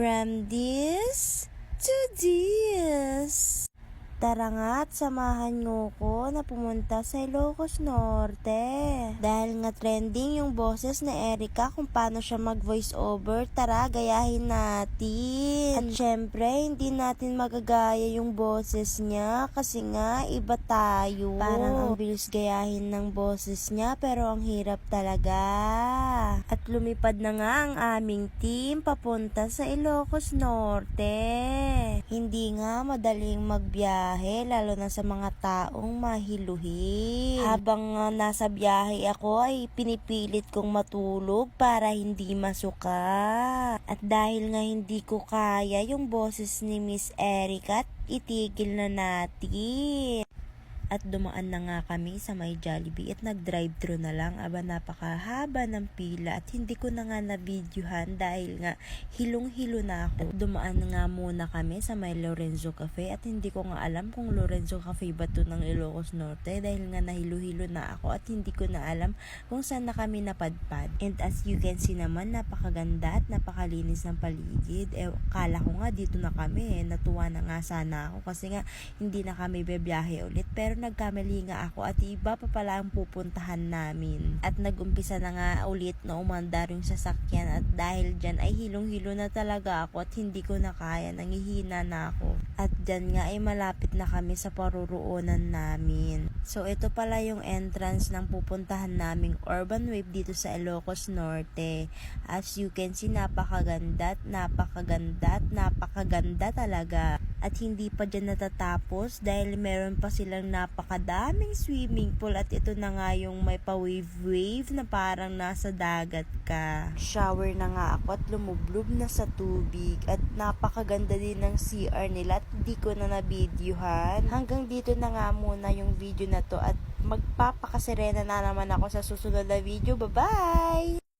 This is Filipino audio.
From this to this. Tara nga at samahan nyo ko na pumunta sa Ilocos Norte. Dahil nga trending yung boses ni Erica kung paano siya mag voice over, tara gayahin natin. At syempre, hindi natin magagaya yung boses niya kasi nga iba tayo. Parang ang bilis gayahin ng boses niya pero ang hirap talaga. At lumipad na nga ang aming team papunta sa Ilocos Norte. Hindi nga madaling magbiyahe lalo na sa mga taong mahiluhin. Habang nasa biyahe ako ay pinipilit kong matulog para hindi masuka. At dahil nga hindi ko kaya yung boses ni Miss Erica, itigil na natin. At dumaan na nga kami sa may Jollibee at nag-drive-thru na lang. Aba, napakahaba ng pila at hindi ko na nga na-videohan dahil nga hilong-hilo na ako. At dumaan nga muna kami sa may Lorenzo Cafe at hindi ko nga alam kung Lorenzo Cafe ba to ng Ilocos Norte dahil nga nahilo-hilo na ako at hindi ko na alam kung saan na kami napadpad. And as you can see naman, napakaganda at napakalinis ng paligid. Kala ko nga dito na kami. Natuwa na nga sana ako kasi nga hindi na kami bebiyahe ulit. Pero nagkamali nga ako at iba pa pala ang pupuntahan namin. At nagumpisa na nga ulit na umandar yung sasakyan at dahil dyan ay hilong-hilo na talaga ako at hindi ko na kaya, nangihina na ako. At dyan nga ay malapit na kami sa paruroonan namin. So ito pala yung entrance ng pupuntahan naming Urban Wave dito sa Ilocos Norte. As you can see, napakaganda talaga. At hindi pa dyan natatapos dahil meron pa silang napakadaming swimming pool at ito na nga yung may pa-wave na parang nasa dagat ka. Shower na nga ako at lumublob na sa tubig at napakaganda din ng CR nila at hindi ko na na-videohan. Hanggang dito na nga muna yung video na to at magpapakasirena na naman ako sa susunod na video. Bye-bye!